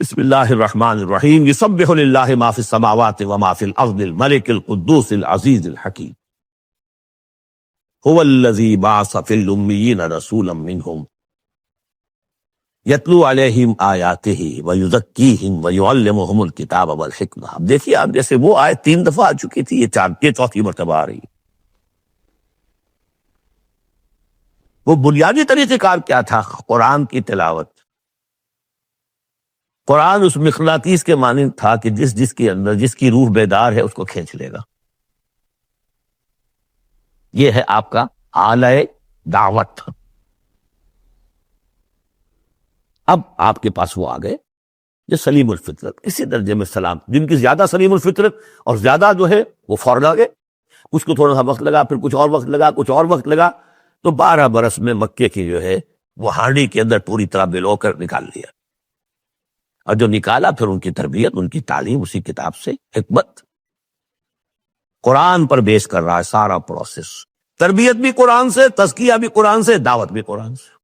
بسم اللہ الرحمن الرحیم یسبح للہ ما فی السماوات وما فی الارض الملک القدوس العزیز الحکیم هو الذی بعث فی الامیین رسولا منہم یتلو علیہم آیاتہ ویزکیہم ویعلمہم الکتاب والحکمہ۔ اب دیکھیے آپ، جیسے وہ آیت 3 دفعہ آ چکی تھی، یہ چوتھی مرتبہ آ رہی ہے۔ وہ بنیادی طریقہ کار کیا تھا؟ قرآن کی تلاوت۔ قرآن اس مقناطیس کے مانند تھا کہ جس کے اندر جس کی روح بیدار ہے اس کو کھینچ لے گا۔ یہ ہے آپ کا آلہ دعوت۔ اب آپ کے پاس وہ آ گئے جو سلیم الفطرت، اسی درجے میں سلام، جن کی زیادہ سلیم الفطرت اور زیادہ جو ہے وہ فوراً آ گئے۔ کچھ کو تھوڑا سا وقت لگا، پھر کچھ اور وقت لگا، کچھ اور وقت لگا، تو 12 برس میں مکے کی جو ہے وہ ہانڈی کے اندر پوری طرح بلو کر نکال لیا۔ اور جو نکالا پھر ان کی تربیت، ان کی تعلیم اسی کتاب سے، حکمت قرآن پر بیس کر رہا ہے سارا پروسیس۔ تربیت بھی قرآن سے، تزکیہ بھی قرآن سے، دعوت بھی قرآن سے،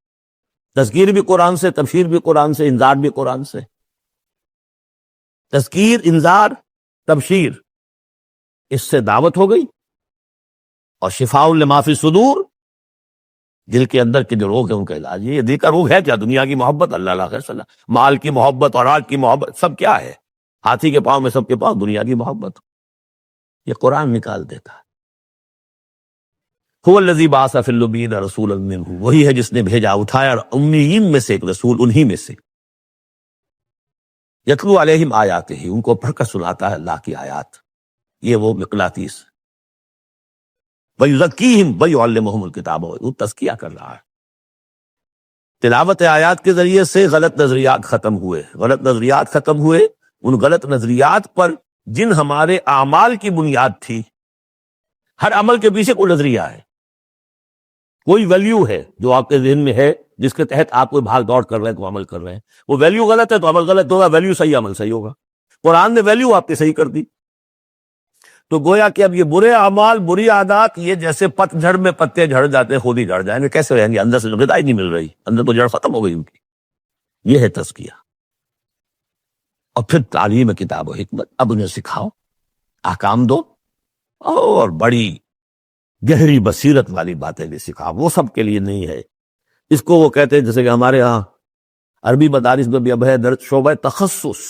تذکیر بھی قرآن سے، تبشیر بھی قرآن سے، انذار بھی قرآن سے۔ تذکیر، انذار، تبشیر، اس سے دعوت ہو گئی، اور شفاء لما فی الصدور، دل کے اندر کے جو روگ ہیں ان کا علاج۔ یہ دل کا روگ ہے کیا؟ دنیا کی محبت، اللہ علیہ وسلم، مال کی محبت اور آج کی محبت، سب کیا ہے؟ ہاتھی کے پاؤں میں سب کے پاؤں دنیا کی محبت۔ یہ قرآن نکال دیتا ہے۔ هو الذی بعث فی الامیین رسولا منہم، وہی ہے جس نے بھیجا، اٹھایا امیین میں سے ایک رسول، انہی میں سے۔ یتلو علیہم آیاتہ، ان کو پڑھ کر سناتا ہے اللہ کی آیات، یہ وہ مقناطیس۔ وَيُزَكِّيهِمْ وَيُعَلِّمُهُمُ الْكِتَابَ، وہ تزکیہ کر رہا ہے۔ تلاوت آیات کے ذریعے سے غلط نظریات ختم ہوئے، غلط نظریات ختم ہوئے۔ ان غلط نظریات پر جن ہمارے اعمال کی بنیاد تھی، ہر عمل کے پیچھے کوئی نظریہ ہے، کوئی ویلیو ہے جو آپ کے ذہن میں ہے، جس کے تحت آپ کوئی بھاگ دوڑ کر رہے ہیں، کوئی عمل کر رہے ہیں۔ وہ ویلیو غلط ہے تو عمل غلط ہوگا، ویلیو صحیح عمل صحیح ہوگا۔ قرآن نے ویلیو آپ کی صحیح کر دی، تو گویا کہ اب یہ برے اعمال، بری عادات، یہ جیسے پت جھڑ میں پتے جھڑ جاتے ہیں، خود ہی جھڑ جائیں گے، کیسے رہیں گے؟ اندر سے غذا ہی نہیں مل رہی، اندر تو جڑ ختم ہو گئی ان کی۔ یہ ہے تزکیہ۔ اور پھر تعلیم کتاب و حکمت، اب انہیں سکھاؤ، احکام دو، اور بڑی گہری بصیرت والی باتیں بھی سکھاؤ۔ وہ سب کے لیے نہیں ہے، اس کو وہ کہتے ہیں، جیسے کہ ہمارے ہاں عربی مدارس میں بھی اب ہے درس شعبہ تخصص،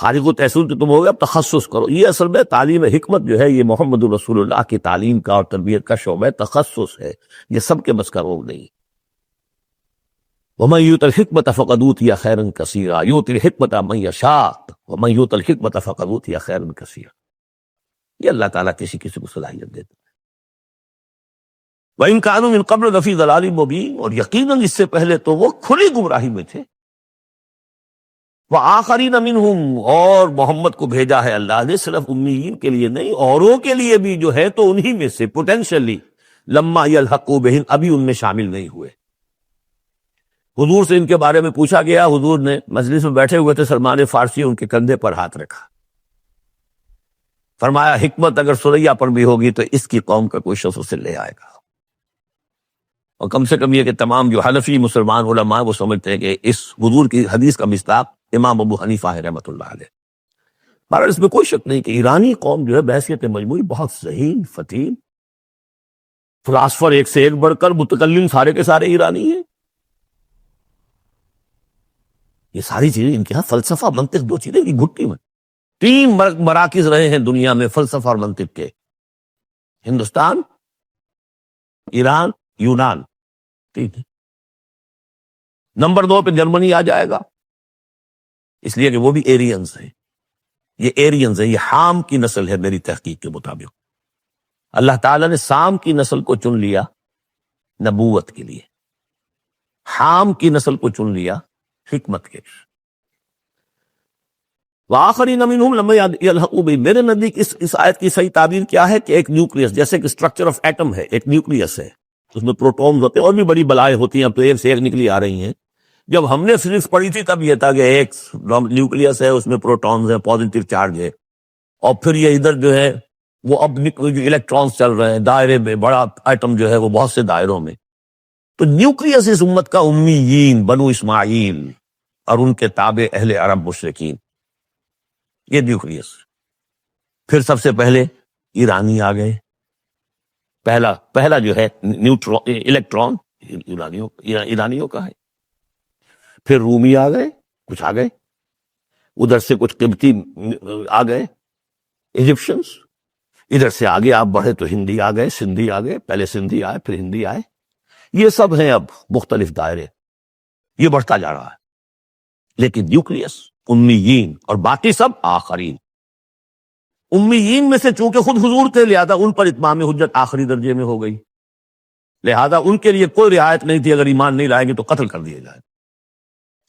خارج التحصیل تو تم ہو گیا، اب تخصص کرو۔ یہ اصل میں تعلیم حکمت جو ہے، یہ محمد رسول اللہ کی تعلیم کا اور تربیت کا شعبہ تخصص ہے، یہ سب کے بس کا روگ نہیں۔ وَمَن يُؤْتَ الْحِكْمَةَ فَقَدْ أُوتِيَ خَيْرًا كَثِيرًا يُؤْتِي الْحِكْمَةَ مَن يَشَاءُ وَمَن يُؤْتَ الْحِكْمَةَ فَقَدْ أُوتِيَ خَيْرًا كَثِيرًا۔ یہ اللہ تعالیٰ کسی کسی کو صلاحیت دیتا ہے۔ وَإِن كَانُوا مِن قَبْلُ لَفِي ضَلَالٍ مُبِينٍ، اور یقیناً اس سے پہلے تو وہ کھلی گمراہی میں تھے۔ وَآخَرِينَ مِنْهُمْ، اور محمد کو بھیجا ہے اللہ نے صرف امیین کے لیے نہیں، اوروں کے لیے بھی جو ہے تو انہی میں سے پوٹینشلی، لَمَّا يَلْحَقُوا بِهِمْ، ابھی ان میں شامل نہیں ہوئے۔ حضور سے ان کے بارے میں پوچھا گیا، حضور نے مجلس میں بیٹھے ہوئے تھے، سلمان فارسی ان کے کندھے پر ہاتھ رکھا، فرمایا حکمت اگر سریا پر بھی ہوگی تو اس کی قوم کا کوئی شخص اسے لے آئے گا۔ اور کم سے کم یہ کہ تمام جو حنفی مسلمان علماء وہ سمجھتے ہیں کہ اس حضور کی حدیث کا مصداق امام ابو حنیفہ ہے رحمۃ اللہ علیہ۔ بہرحال اس میں کوئی شک نہیں کہ ایرانی قوم جو ہے بحیثیت مجموعی بہت ذہین، فتیم، فلاسفر ایک سے ایک بڑھ کر، متکلم سارے کے سارے ایرانی ہیں۔ یہ ساری چیزیں ان کے ہاں فلسفہ، منطق، دو چیزیں کی گھٹی میں 3 مراکز رہے ہیں دنیا میں فلسفہ اور منطق کے، ہندوستان، ایران، یونان، ٹھیک ہے۔ نمبر 2 پہ جرمنی آ جائے گا، اس لیے کہ وہ بھی ایرینز ہیں۔ یہ ایرینز ہیں، یہ حام کی نسل ہے میری تحقیق کے مطابق۔ اللہ تعالیٰ نے سام کی نسل کو چن لیا نبوت کے لیے، حام کی نسل کو چن لیا حکمت کے۔ وآخرین منہم لما یلحقوا بہم، میرے نزدیک اس آیت کی صحیح تعبیر کیا ہے کہ ایک نیوکلیس، جیسے کہ اسٹرکچر آف ایٹم ہے، ایک نیوکلیس ہے، اس میں پروٹونز ہوتے ہیں، اور بھی بڑی بلائیں ہوتی ہیں، اب تو ایک سے ایک نکلی آ رہی ہیں۔ جب ہم نے فزکس پڑھی تھی تب یہ تھا کہ ایک نیوکلیس ہے، اس میں پروٹونز ہیں، پازیٹیو چارج ہے، اور پھر یہ ادھر جو ہے وہ اب جو الیکٹرانز چل رہے ہیں دائرے میں، بڑا ایٹم جو ہے وہ بہت سے دائروں میں۔ تو نیوکلیس اس امت کا امیین، بنو اسماعیل، اور ان کے تابع اہل عرب مشرکین، یہ نیوکلیس۔ پھر سب سے پہلے ایرانی آ گئے، پہلا جو ہے الیکٹران ایرانیوں کا ہے۔ پھر رومی آ گئے، کچھ آ گئے ادھر سے، کچھ قبطی آ گئے ایجپشنس، ادھر سے آگے آپ بڑھے تو ہندی آ گئے، سندھی آ گئے، پہلے سندھی آئے پھر ہندی آئے، یہ سب ہیں اب مختلف دائرے، یہ بڑھتا جا رہا ہے۔ لیکن نیوکلیس امیین اور باقی سب آخرین۔ امیین میں سے چونکہ خود حضور تھے لہذا ان پر اتمام حجت آخری درجے میں ہو گئی، لہذا ان کے لیے کوئی رعایت نہیں تھی، اگر ایمان نہیں لائیں گے تو قتل کر دیے جائے۔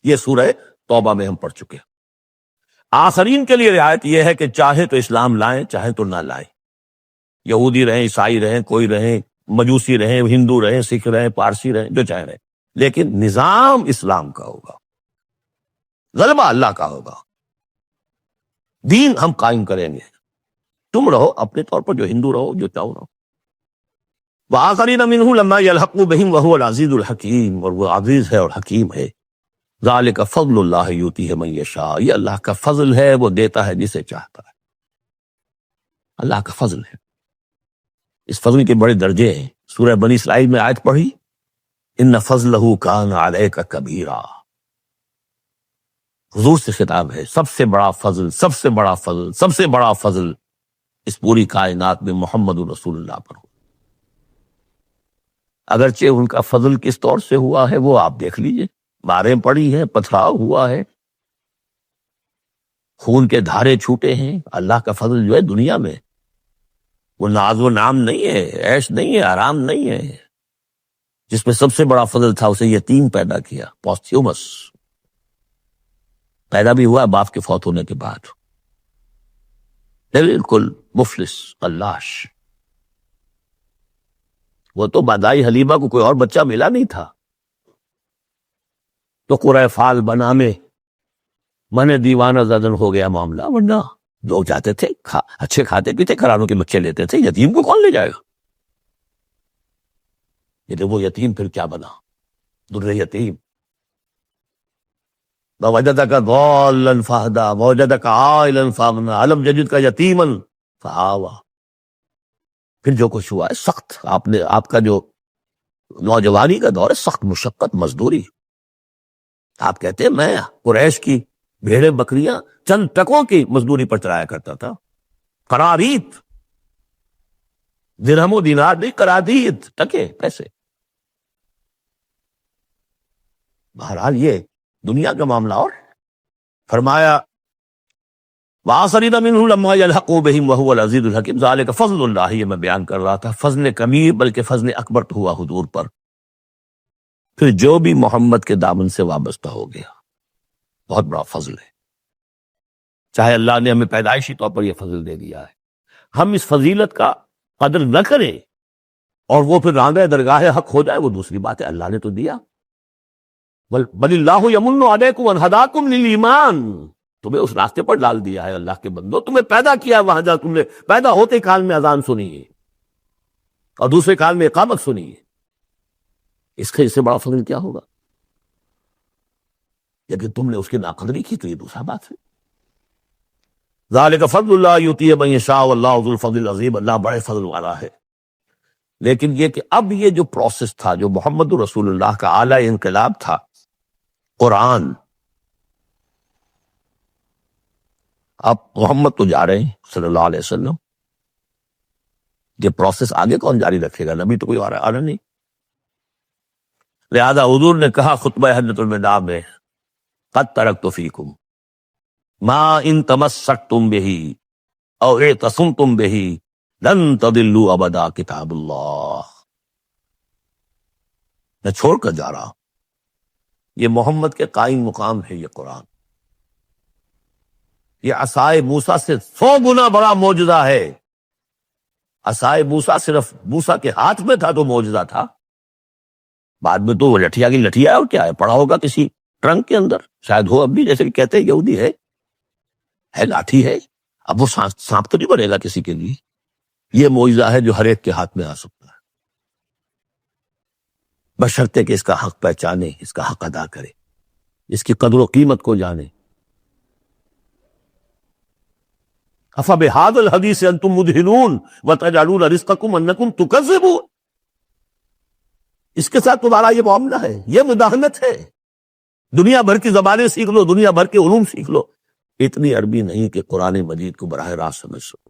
یہ سورہ توبہ میں ہم پڑھ چکے ہیں۔ آخرین کے لیے رعایت یہ ہے کہ چاہے تو اسلام لائیں چاہے تو نہ لائیں، یہودی رہیں، عیسائی رہیں، کوئی رہیں، مجوسی رہیں، ہندو رہیں، سکھ رہیں، پارسی رہیں، جو چاہے رہیں، لیکن نظام اسلام کا ہوگا، غلبہ اللہ کا ہوگا، دین ہم قائم کریں گے۔ تم رہو اپنے طور پر، جو ہندو رہو، جو چاہو رہو۔ وآخرین منہم لما یلحقوا بہم وہو العزیز الحکیم، اور وہ عزیز ہے اور حکیم ہے۔ ذالک فضل اللہ یؤتیہ من یشاء، یہ اللہ کا فضل ہے، وہ دیتا ہے جسے چاہتا ہے، اللہ کا فضل ہے۔ اس فضل کے بڑے درجے ہیں۔ سورہ بنی اسرائیل میں آیت پڑھی، ان فضلہ کان علیک کبیرا، حضور سے خطاب ہے، سب سے بڑا فضل، سب سے بڑا فضل، سب سے بڑا فضل اس پوری کائنات میں محمد رسول اللہ پر ہو۔ اگرچہ ان کا فضل کس طور سے ہوا ہے وہ آپ دیکھ لیجئے، ماریں پڑی ہیں، پتھراؤ ہوا ہے، خون کے دھارے چھوٹے ہیں۔ اللہ کا فضل جو ہے دنیا میں وہ ناز و نام نہیں ہے، عیش نہیں ہے، آرام نہیں ہے۔ جس میں سب سے بڑا فضل تھا اسے یتیم پیدا کیا، پوستھیومس، پیدا بھی ہوا باپ کے فوت ہونے کے بعد، بالکل مفلس قلاش۔ وہ تو مادائی حلیمہ کو کوئی اور بچہ ملا نہیں تھا تو قرۂ فال بنا میں من دیوانہ زدن ہو گیا معاملہ، ورنہ لوگ جاتے تھے، اچھے کھاتے پیتے گھرانوں کے بچے لیتے تھے، یتیم کو کون لے جائے گا؟ یہ وہ یتیم پھر کیا بنا، در یتیم۔ وَوَجَدَكَ ضَالًّا فَهَدَىٰ وَوَجَدَكَ عَائِلًا فَأَغْنَىٰ أَلَمْ يَجِدْكَ يَتِيمًا فَآوَىٰ۔ پھر جو کچھ ہوا ہے سخت، آپ کا جو نوجوانی کا دور ہے، سخت مشقت مزدوری۔ آپ کہتے ہیں میں قریش کی بھیڑیں بکریاں چند ٹکوں کی مزدوری پر چلایا کرتا تھا، قراریت، درہم و دینار نہیں، قرادیت، ٹکے، پیسے۔ بہرحال یہ دنیا کا معاملہ۔ اور فرمایا وآخرین منہم لما یلحقوا بہم وہو العزیز الحکیم، ذالک فضل اللہ، یہ میں بیان کر رہا تھا، فضل کبیر بلکہ فضل اکبر تو ہوا حضور پر۔ پھر جو بھی محمد کے دامن سے وابستہ ہو گیا، بہت بڑا فضل ہے۔ چاہے اللہ نے ہمیں پیدائشی طور پر یہ فضل دے دیا ہے، ہم اس فضیلت کا قدر نہ کریں اور وہ پھر راندہ درگاہ حق ہو جائے، وہ دوسری بات ہے، اللہ نے تو دیا۔ بل اللہ یمن علیکم ان ہداکم للایمان، تمہیں اس راستے پر ڈال دیا ہے اللہ کے بندو، تمہیں پیدا کیا وہاں جا، تم نے پیدا ہوتے کال میں اذان سنی ہے اور دوسرے کال میں اقامت سنی ہے، اس سے بڑا فضل کیا ہوگا؟ لیکن تم نے اس کی ناقدری کی تو یہ دوسرا بات ہے۔ ذالک فضل اللہ یؤتیہ من یشاء واللہ ذو الفضل العظیم، اللہ بڑے فضل والا ہے۔ لیکن یہ کہ اب یہ جو پروسیس تھا، جو محمد رسول اللہ کا اعلی انقلاب تھا، قرآن، اب محمد تو جا رہے ہیں صلی اللہ علیہ وسلم، یہ پروسیس آگے کون جاری رکھے گا؟ نبی تو کوئی آ رہا نہیں۔ لہذا حضور نے کہا خطبہ حجۃ الوداع میں، قد ترکت فیکم ما ان تمسکتم بہ او اعتصمتم بہ لن تضلوا ابدا کتاب اللہ، میں چھوڑ کر جا رہا ہوں، یہ محمد کے قائم مقام ہے، یہ قرآن، یہ عصائے موسیٰ سے 100 گنا بڑا معجزہ ہے۔ عصائے موسیٰ صرف موسیٰ کے ہاتھ میں تھا تو معجزہ تھا، بعد میں تو وہ لٹھیا کی لٹھیا ہے، اور کیا ہے، پڑا ہوگا کسی ٹرنک کے اندر، شاید ہو اب بھی، جیسے کہ کہتے ہیں یہودی ہے لاٹھی ہے، اب وہ سانپ تو نہیں بنے گا کسی کے لیے۔ یہ معجزہ ہے جو ہر ایک کے ہاتھ میں آ سکتا ہے، بشرطے کہ اس کا حق پہچانے، اس کا حق ادا کرے۔ اس کی قدر و قیمت کو جانے. افبہذا الحدیث انتم مدہنون وتجعلون رزقکم انکم تکذبون. اس کے ساتھ تمہارا یہ معاملہ ہے، یہ مداہنت ہے. دنیا بھر کی زبانیں سیکھ لو، دنیا بھر کے علوم سیکھ لو، اتنی عربی نہیں کہ قرآن مجید کو براہ راست سمجھ سکو.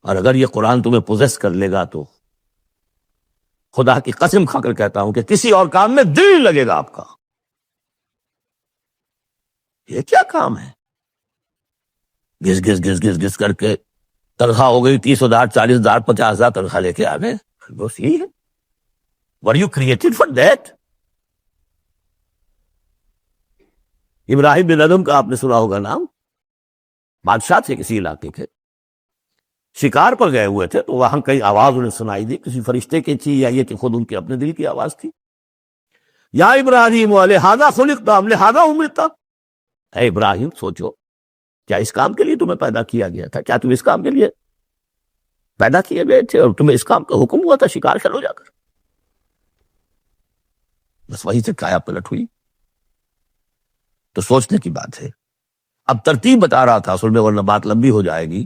اور اگر یہ قرآن تمہیں پوزیس کر لے گا تو خدا کی قسم کھا کر کہتا ہوں کہ کسی اور کام میں دل نہیں لگے گا آپ کا. یہ کیا کام ہے؟ گھس گھس گھس گھس گھس کر کے تنخواہ ہو گئی 30,000 40,000 50,000 تنخواہ لے کے آ گئے. بس یہی ہے. Were you created for that? ابراہیم بن ادم کا آپ نے سنا ہوگا نام. بادشاہ تھے کسی علاقے کے، شکار پر گئے ہوئے تھے، تو وہاں کئی آواز انہیں سنائی دی، کسی فرشتے کی تھی یا یہ کہ خود ان کے اپنے دل کی آواز تھی. یا ابراہیم لہذا خلقت ام لہذا امرت. اے ابراہیم سوچو، کیا اس کام کے لیے تمہیں پیدا کیا گیا تھا؟ کیا تم اس کام کے لیے پیدا کیے گئے تھے اور تمہیں اس کام کا حکم ہوا تھا شکار کرو جا کر؟ بس وہیں سے کایا پلٹ ہوئی. تو سوچنے کی بات ہے. اب ترتیب بتا رہا تھا اصل میں، ورنہ بات لمبی ہو جائے گی،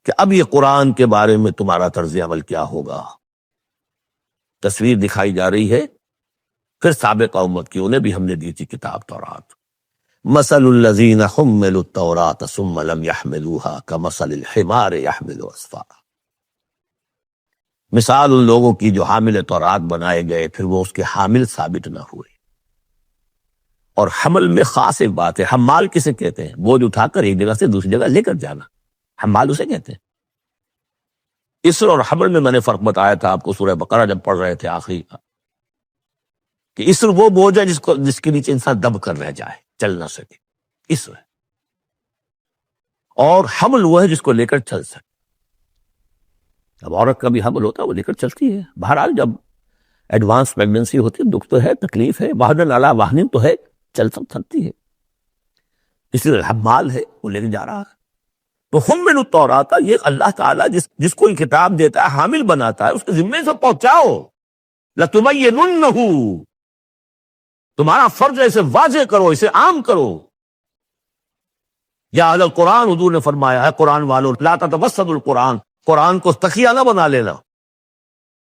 کہ اب یہ قرآن کے بارے میں تمہارا طرز عمل کیا ہوگا. تصویر دکھائی جا رہی ہے. پھر سابقہ امت کی، انہیں بھی ہم نے دی تھی کتاب تورات. مثل الذین حملوا التوراۃ ثم لم يحملوها كمثل الحمار يحمل اسفارا. مثال ان لوگوں کی جو حامل تورات بنائے گئے پھر وہ اس کے حامل ثابت نہ ہوئے. اور حمل میں خاص ایک بات ہے. حمال کسے کہتے ہیں؟ بوجھ اٹھا کر ایک جگہ سے دوسری جگہ لے کر جانا، حمال اسے کہتے ہیں. اسر اور حمل میں میں نے فرق بتایا تھا آپ کو سورہ بقرہ جب پڑھ رہے تھے آخری، کہ اسر وہ بوجھ ہے جس کے نیچے انسان دب کر رہ جائے، چل نہ سکے، اسر ہے. اور حمل وہ ہے جس کو لے کر چل سکے. اب عورت کا بھی حمل ہوتا ہے، وہ لے کر چلتی ہے. بہرحال جب ایڈوانس پریگننسی ہوتی ہے، دکھ تو ہے، تکلیف ہے، وہن علی وہن تو ہے، چل سکتی ہے. اس لیے حمال ہے، وہ لے کے جا رہا ہے. تو حمل التوراۃ، یہ اللہ تعالیٰ جس کو کتاب دیتا ہے، حامل بناتا ہے، اس کے ذمے سے پہنچاؤ. لتبیننہ، تمہارا فرض ہے اسے واضح کرو، اسے عام کرو. یا اہل القرآن، حضور نے فرمایا ہے قرآن والوں، لا تتوسطوا القرآن، قرآن کو تقیہ نہ بنا لینا.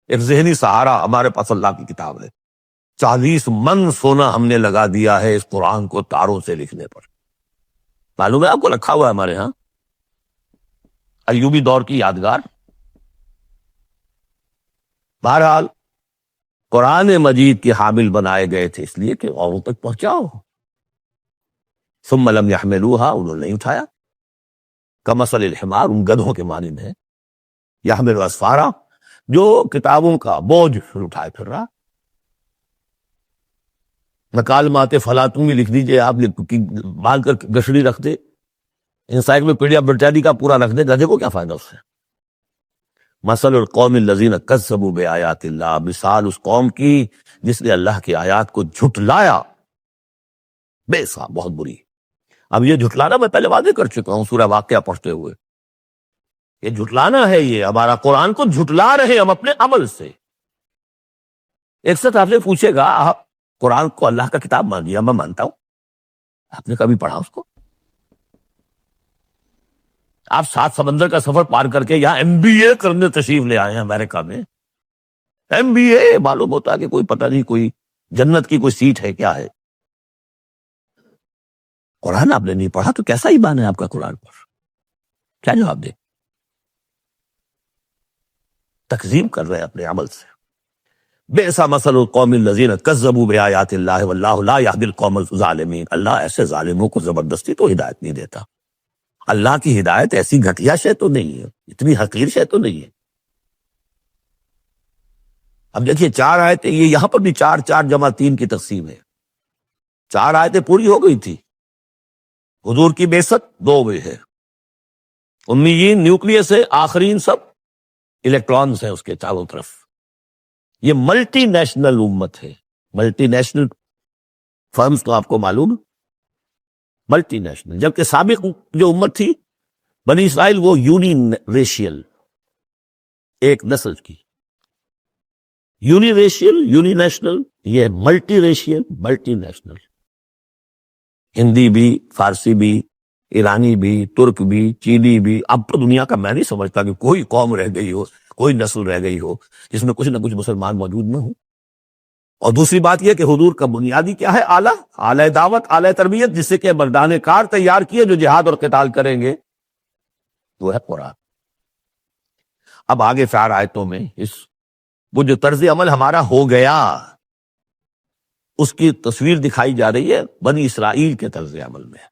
ایک ذہنی سہارا ہمارے پاس اللہ کی کتاب ہے. 40 من سونا ہم نے لگا دیا ہے اس قرآن کو تاروں سے لکھنے پر. معلوم ہے آپ کو، رکھا ہوا ہے ہمارے ہاں، ایوبی دور کی یادگار. بہرحال قرآن مجید کے حامل بنائے گئے تھے اس لیے کہ اوروں تک پہنچاؤ. ثم لم يحملوها، انہوں نے نہیں اٹھایا. کمثل الحمار، ان گدھوں کے مانند ہے. یحمل اسفارا، جو کتابوں کا بوجھ اٹھائے پھر رہا. مکالمات فلاں تم بھی لکھ دیجئے، آپ باندھ کر گشڑی رکھ دے، انسائکلوپیڈیا برٹانیکا پورا رکھ دے، گدھے کو کیا فائدہ اس سے. مثل القوم الذین کذبوا بآیات اللہ، مثال اس قوم کی جس نے اللہ کی آیات کو جھٹلایا. بے سا، بہت بری. اب یہ جھٹلانا میں پہلے واضح کر چکا ہوں سورہ واقعہ پڑھتے ہوئے. یہ جھٹلانا ہے، یہ ہمارا قرآن کو جھٹلا رہے ہم اپنے عمل سے. ایک ساتھ آپ سے پوچھے گا، آپ قرآن کو اللہ کا کتاب مان لیا؟ میں مانتا ہوں. آپ نے کبھی پڑھا اس کو؟ آپ 7 سمندر کا سفر پار کر کے یہاں MBA کرنے تشریف لے آئے ہیں امریکہ میں. MBA معلوم ہوتا ہے کہ کوئی پتہ نہیں، کوئی جنت کی کوئی سیٹ ہے، کیا ہے. قرآن آپ نے نہیں پڑھا تو کیسا ایمان ہے آپ کا قرآن پر؟ کیا جواب دے؟ تکذیب کر رہے ہیں اپنے عمل سے. بئس مثل القوم الذین کذبوا بآیات اللہ واللہ لا یہدی القوم الظالمین. اللہ ایسے ظالموں کو زبردستی تو ہدایت نہیں دیتا. اللہ کی ہدایت ایسی گھٹیا شے تو نہیں ہے، اتنی حقیر شے تو نہیں ہے. اب دیکھیے 4 آیتیں، یہ یہاں پر بھی 4 4 جمع 3 کی تقسیم ہے. 4 آیتیں پوری ہو گئی تھی. حضور کی بعثت 2 میں ہے. امیین نیوکلیس ہے، آخرین سب الیکٹرانز ہیں اس کے چاروں طرف. یہ ملٹی نیشنل امت ہے. ملٹی نیشنل فرمز تو آپ کو معلوم، ملٹی نیشنل. جبکہ سابق جو امت تھی بنی اسرائیل، وہ یونی ریشیل، ایک نسل کی. یونی ریشیل، یونی نیشنل، یہ multi racial, multi national, Hindi بھی، فارسی بھی، ایرانی بھی، ترک بھی، چینی بھی. اب تو دنیا کا میں نہیں سمجھتا کہ کوئی قوم رہ گئی ہو، کوئی نسل رہ گئی ہو جس میں کچھ نہ کچھ مسلمان موجود نہ ہوں. اور دوسری بات یہ کہ حضور کا بنیادی کیا ہے؟ اعلی دعوت، اعلی تربیت، جس سے کہ مردان کار تیار کیے جو جہاد اور قتال کریں گے، وہ ہے قرآن. اب آگے 4 آیتوں میں وہ جو طرز عمل ہمارا ہو گیا اس کی تصویر دکھائی جا رہی ہے بنی اسرائیل کے طرز عمل میں.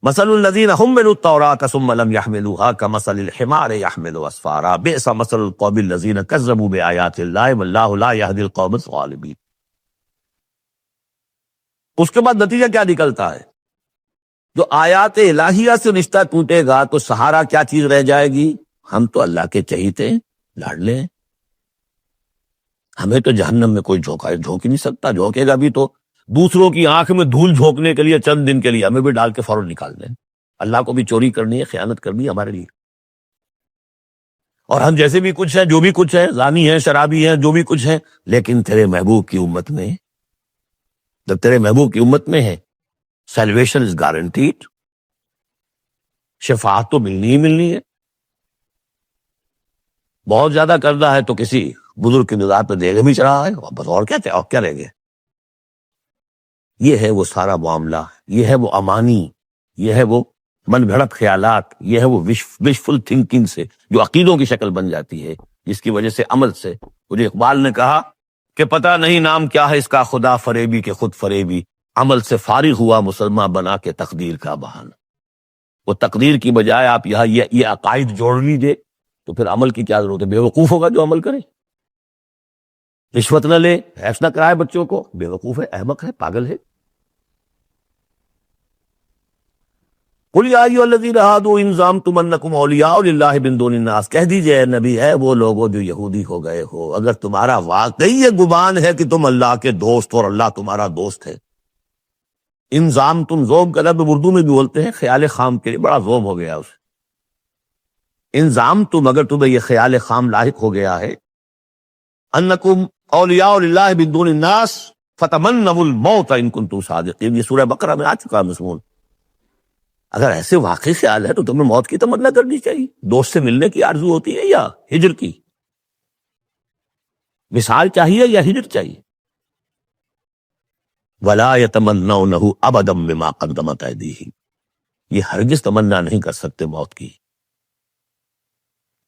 مثل الذین حملوا التوراة ثم لم يحملوها كمثل الحمار يحمل اسفارا بئس مثل القوم الذین كذبوا بآیات اللہ واللہ لا يهدی القوم الظالمین. اس کے بعد نتیجہ کیا نکلتا ہے؟ جو آیات الہیہ سے رشتہ ٹوٹے گا تو سہارا کیا چیز رہ جائے گی؟ ہم تو اللہ کے چہیتے لاڈلے ہیں، ہمیں تو جہنم میں کوئی جھونک ہی نہیں سکتا. جھونکے گا بھی تو دوسروں کی آنکھ میں دھول جھونکنے کے لیے، چند دن کے لیے ہمیں بھی ڈال کے فوراً نکال دیں. اللہ کو بھی چوری کرنی ہے، خیانت کرنی ہے ہمارے لیے. اور ہم جیسے بھی کچھ ہیں، جو بھی کچھ ہے، زانی ہیں، شرابی ہیں، جو بھی کچھ ہے، لیکن تیرے محبوب کی امت میں، جب تیرے محبوب کی امت میں ہے، سیلویشن از گارنٹیڈ، شفاعت تو ملنی ہی ملنی ہے. بہت زیادہ قرضہ ہے تو کسی بزرگ کی نظر پہ دے گا بھی چڑھا ہے، بس اور کیا رہ گئے. یہ ہے وہ سارا معاملہ، یہ ہے وہ امانی، یہ ہے وہ من گھڑت خیالات، یہ ہے وہ وشفل تھنکنگ سے جو عقیدوں کی شکل بن جاتی ہے، جس کی وجہ سے عمل سے. مجھے اقبال نے کہا کہ پتہ نہیں نام کیا ہے اس کا، خدا فریبی کے خود فریبی، عمل سے فارغ ہوا مسلمان بنا کے تقدیر کا بہانہ. وہ تقدیر کی بجائے آپ یہاں یہ عقائد جوڑ لیجئے تو پھر عمل کی کیا ضرورت ہے؟ بے وقوف ہوگا جو عمل کرے. رشوت نہ لے، حیف نہ کرائے بچوں کو، بے وقوف ہے، احمق ہے، پاگل ہے. قل یا ایھا الذین ھادوا ان زعمتم انکم اولیاء للہ من دون الناس، کہہ دیجئے اے نبی، ہے وہ لوگوں جو یہودی ہو گئے ہو، اگر تمہارا واقعی یہ گمان ہے کہ تم اللہ کے دوست اور اللہ تمہارا دوست ہے. ان زعمتم، زوم کا لفظ اردو میں بھی بولتے ہیں خیال خام کے لیے، بڑا زوم ہو گیا اسے. ان زعمتم، اگر تمہیں یہ خیال خام لاحق ہو گیا ہے، انکم اولیاء للہ من دون الناس فتمنوا الموت ان کنتم صادقین، یہ سورہ بقرہ میں آ چکا مضمون. اگر ایسے واقعی خیال ہے تو تمہیں موت کی تمنا کرنی چاہیے. دوست سے ملنے کی آرزو ہوتی ہے یا ہجر کی؟ وصال چاہیے یا ہجر چاہیے؟ ولا يتمنونه ابدا بما قدمت ایدیہم، یہ ہرگز تمنا نہیں کر سکتے موت کی.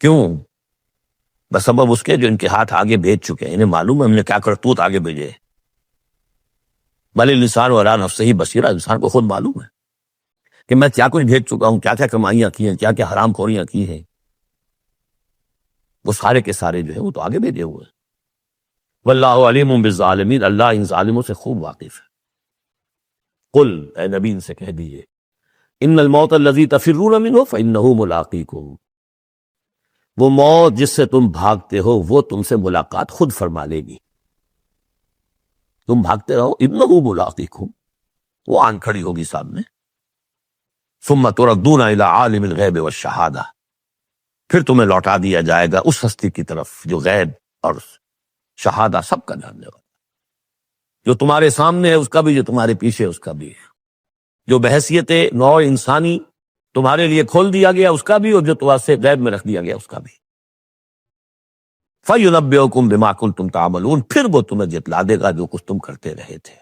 کیوں؟ بسبب اس کے جو ان کے ہاتھ آگے بھیج چکے ہیں، انہیں معلوم ہے ہم نے کیا کرتوت آگے بھیجے. بل الانسان علی نفسہ بصیرہ، انسان کو خود معلوم ہے کہ میں کیا کچھ بھیج چکا ہوں، کیا کیا کمائیاں کی ہیں، کیا کیا حرام خوریاں کی ہیں. وہ سارے کے سارے جو ہے وہ تو آگے بھیجے ہوئے ہیں. واللہ علیم بالظالمین، اللہ ان ظالموں سے خوب واقف ہے. قل، اے نبی ان سے کہہ دیجئے، ان الموت الذی تفرون منہ فانہ ملاقیکم، وہ موت جس سے تم بھاگتے ہو وہ تم سے ملاقات خود فرما لے گی. تم بھاگتے رہو، انہ ملاقیکم، وہ آن کھڑی ہوگی سامنے. ثم تردون الی عالم الغیب والشہادہ، پھر تمہیں لوٹا دیا جائے گا اس ہستی کی طرف جو غیب اور شہادہ سب کا جاننے والا، جو تمہارے سامنے ہے اس کا بھی، جو تمہارے پیچھے اس کا بھی، جو بحیثیت نوع انسانی تمہارے لیے کھول دیا گیا اس کا بھی، اور جو تمہارے سے غیب میں رکھ دیا گیا اس کا بھی. فَيُنَبِّئُكُم بِمَا كُنتُمْ تَعْمَلُونَ، پھر وہ تمہیں جتلا دے گا جو کچھ تم کرتے رہے تھے.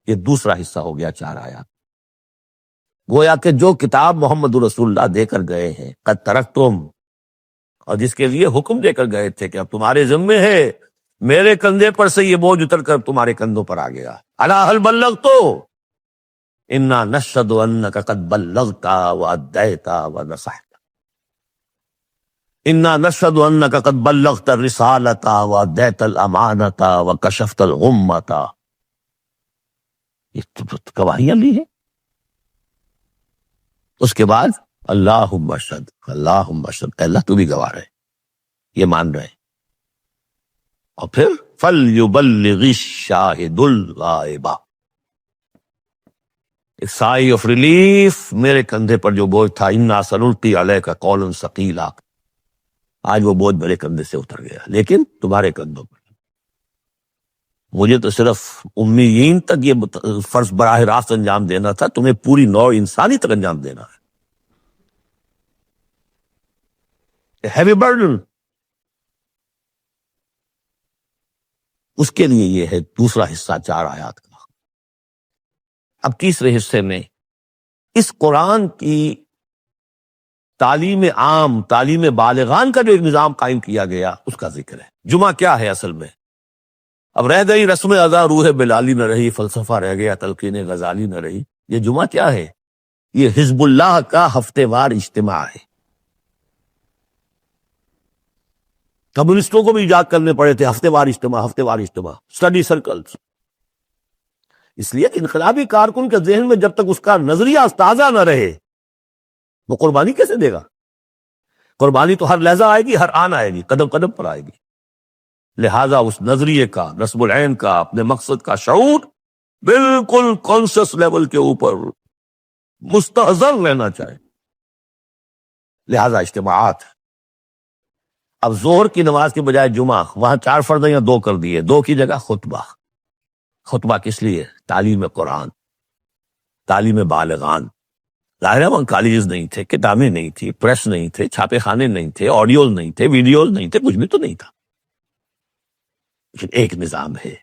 یہ دوسرا حصہ ہو گیا 4 آیات. گویا کہ جو کتاب محمد رسول اللہ دے کر گئے ہیں، قد ترکتم، اور جس کے لیے حکم دے کر گئے تھے کہ اب تمہارے ذمے ہے، میرے کندھے پر سے یہ بوجھ اتر کر تمہارے کندھوں پر آ گیا. الا هل بلغت انا نشهد انك قد بلغت واديت ونصحت، انا نشهد انك قد بلغت الرسالة واديت الامانة وكشفت الغمة. یہ تو گواہیاں لی ہیں. اس کے بعد اللہم اشہد، اللہم اشہد، اللہ تو بھی گواہ رہے، یہ مان رہے. اور پھر فَلْيُبَلِّغِ الشَّاهِدُ الْغَائِبَ، ایک سائی آف ریلیف، میرے کندھے پر جو بوجھ تھا، اِنَّا سَنُلْقِي عَلَيْكَ قَوْلًا ثَقِيلًا، آج وہ بوجھ میرے کندھے سے اتر گیا، لیکن تمہارے کندھوں پر مجھے تو صرف امیین تک یہ فرض براہ راست انجام دینا تھا، تمہیں پوری نوع انسانی تک انجام دینا ہے، ہیوی برڈن۔ اس کے لیے یہ ہے دوسرا حصہ 4 آیات کا۔ اب تیسرے حصے میں اس قرآن کی تعلیم عام، تعلیم بالغان کا جو ایک نظام قائم کیا گیا اس کا ذکر ہے۔ جمعہ کیا ہے اصل میں؟ اب رہ گئی رسم ادا، روح بلالی نہ رہی، فلسفہ رہ گیا، تلقین غزالی نہ رہی۔ یہ جمعہ کیا ہے؟ یہ حزب اللہ کا ہفتے وار اجتماع ہے۔ کمیونسٹوں کو بھی ایجاد کرنے پڑے تھے ہفتے وار اجتماع، ہفتے وار اجتماع، اسٹڈی سرکلز۔ اس لیے کہ انقلابی کارکن کے ذہن میں جب تک اس کا نظریہ تازہ نہ رہے وہ قربانی کیسے دے گا؟ قربانی تو ہر لحظہ آئے گی، ہر آن آئے گی، قدم قدم پر آئے گی۔ لہذا اس نظریے کا، نصب العین کا، اپنے مقصد کا شعور بالکل کانشس لیول کے اوپر مستحضر رہنا چاہے۔ لہذا اجتماعات۔ اب ظہر کی نماز کے بجائے جمعہ، وہاں 4 فرض یا 2 کر دیے، 2 کی جگہ خطبہ۔ خطبہ کس لیے؟ تعلیم قرآن، تعلیم بالغان۔ ظاہر ہے وہاں کالجز نہیں تھے، کتابیں نہیں تھی، پریس نہیں تھے، چھاپے خانے نہیں تھے، آڈیوز نہیں تھے، ویڈیوز نہیں تھے، کچھ بھی تو نہیں تھا، لیکن ایک نظام ہے۔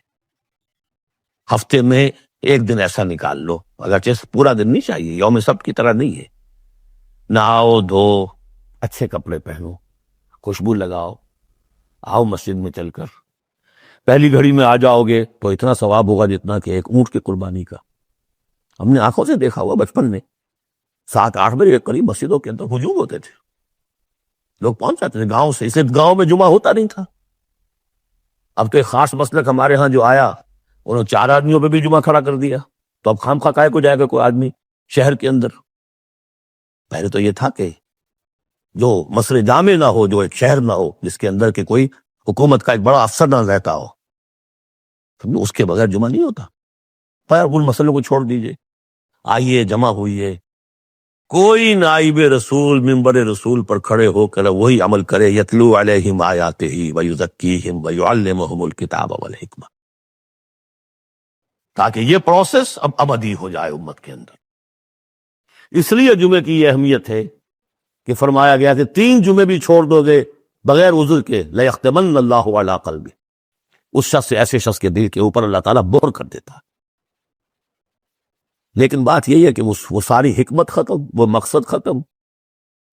ہفتے میں ایک دن ایسا نکال لو، اگرچہ پورا دن نہیں چاہیے، یوم سبت کی طرح نہیں ہے، نہاؤ دھو، اچھے کپڑے پہنو، خوشبو لگاؤ، آؤ مسجد میں چل کر، پہلی گھڑی میں آ جاؤ گے تو اتنا ثواب ہوگا جتنا کہ ایک اونٹ کی قربانی کا۔ ہم نے آنکھوں سے دیکھا ہوا بچپن میں 7-8 بجے کے قریب مسجدوں کے اندر ہجوم ہوتے تھے، لوگ پہنچ جاتے تھے گاؤں سے، اسے گاؤں میں جمعہ ہوتا نہیں تھا۔ اب تو ایک خاص مسلک ہمارے ہاں جو آیا، انہوں 4 آدمیوں پہ بھی جمعہ کھڑا کر دیا، تو اب خام خواہ کو جائے گا کوئی آدمی شہر کے اندر؟ پہلے تو یہ تھا کہ جو مصر جامع نہ ہو، جو ایک شہر نہ ہو جس کے اندر کہ کوئی حکومت کا ایک بڑا افسر نہ رہتا ہو، اس کے بغیر جمعہ نہیں ہوتا۔ پر ان مسئلوں کو چھوڑ دیجئے، آئیے جمع ہوئیے، کوئی نائب رسول منبر رسول پر کھڑے ہو کر وہی عمل کرے، یتلو علیہم آیاتہ ویزکیہم ویعلمہم الکتاب والحکمہ، تاکہ یہ پروسیس اب ابدی ہو جائے امت کے اندر۔ اس لیے جمعے کی یہ اہمیت ہے کہ فرمایا گیا کہ 3 جمعے بھی چھوڑ دو گے بغیر عذر کے، لَيَخْتِمَنَّ اللَّهُ عَلَىٰ قَلْبِهِ، اس شخص سے، ایسے شخص کے دل کے اوپر اللہ تعالیٰ مہر کر دیتا ہے۔ لیکن بات یہی ہے کہ وہ ساری حکمت ختم، وہ مقصد ختم،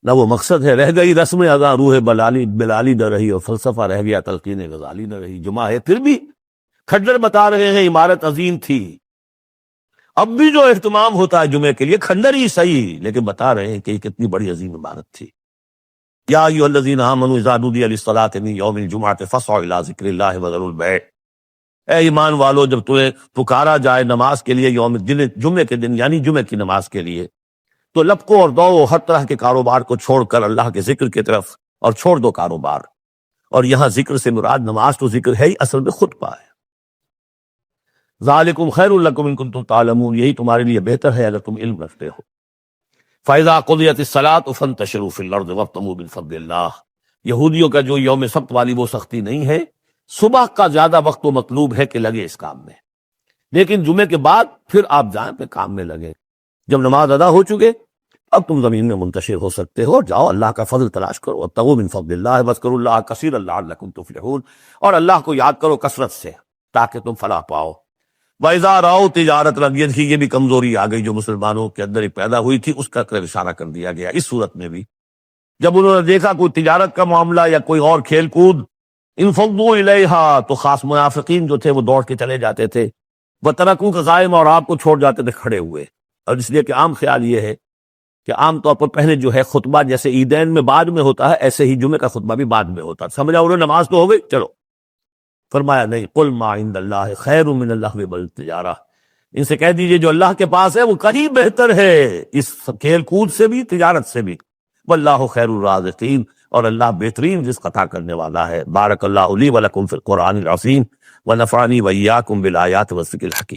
نہ وہ مقصد ہے، رہ گئی رسم ادا، روح بلالی نہ رہی، اور فلسفہ رہ گیا، تلقین غزالی نہ رہی۔ جمعہ ہے پھر بھی کھنڈر بتا رہے ہیں عمارت عظیم تھی، اب بھی جو اہتمام ہوتا ہے جمعے کے لیے کھنڈر ہی صحیح، لیکن بتا رہے ہیں کہ یہ کتنی بڑی عظیم عمارت تھی۔ یا ایھا الذین آمنوا اذا نودی للصلاۃ من یوم الجمعۃ فاسعوا الی ذکر اللہ وذروا البیع، اے ایمان والو جب تمہیں پکارا جائے نماز کے لیے جمعے کے دن، یعنی جمعے کی نماز کے لیے، تو لپکو اور دوڑو، ہر طرح کے کاروبار کو چھوڑ کر اللہ کے ذکر کی طرف، اور چھوڑ دو کاروبار۔ اور یہاں ذکر سے مراد نماز تو ذکر ہے ہی، اصل میں خطبہ ہے۔ ذالکم خیر لکم ان کنتم تعلمون، یہی تمہارے لیے بہتر ہے اگر تم علم رکھتے ہو۔ فاذا قضیت الصلاۃ فانتشروا فی الارض وابتغوا من فضل اللہ، یہودیوں کا جو یوم سبت والی وہ سختی نہیں ہے، صبح کا زیادہ وقت تو مطلوب ہے کہ لگے اس کام میں، لیکن جمعے کے بعد پھر آپ جائیں پہ کام میں لگے۔ جب نماز ادا ہو چکے اب تم زمین میں منتشر ہو سکتے ہو، جاؤ اللہ کا فضل تلاش کرو، وابتغوا من فضل اللہ واذکروا اللہ کثیرا لعلکم تفلحون، اور اللہ کو یاد کرو کثرت سے تاکہ تم فلاح پاؤ۔ وَإِذَا رَأَوْا تِجَارَةً، اب یہ یہ بھی کمزوری آ گئی جو مسلمانوں کے اندر پیدا ہوئی تھی، اس کا اشارہ کر دیا گیا اس صورت میں بھی۔ جب انہوں نے دیکھا کوئی تجارت کا معاملہ یا کوئی اور کھیل کود، انفضوا الیہا، تو خاص منافقین جو تھے وہ دوڑ کے چلے جاتے تھے، وترکوک قائما، اور آپ کو چھوڑ جاتے تھے کھڑے ہوئے۔ اور اس لیے کہ عام خیال یہ ہے کہ عام طور پر پہلے جو ہے خطبہ جیسے عیدین میں بعد میں ہوتا ہے، ایسے ہی جمعے کا خطبہ بھی بعد میں ہوتا ہے، سمجھا انہوں نے نماز تو ہو گئی چلو۔ فرمایا نہیں، قل ما عند اللہ خیر من اللہو والتجارہ، ان سے کہہ دیجئے جو اللہ کے پاس ہے وہ کہیں بہتر ہے اس کھیل کود سے بھی، تجارت سے بھی۔ واللہ خیر الرازقین، اور اللہ بہترین رزق عطا کرنے والا ہے۔ بارک اللہ لی ولکم فی القرآن العظیم ونفعنی وإیاکم بالآیات والذکر الحکیم۔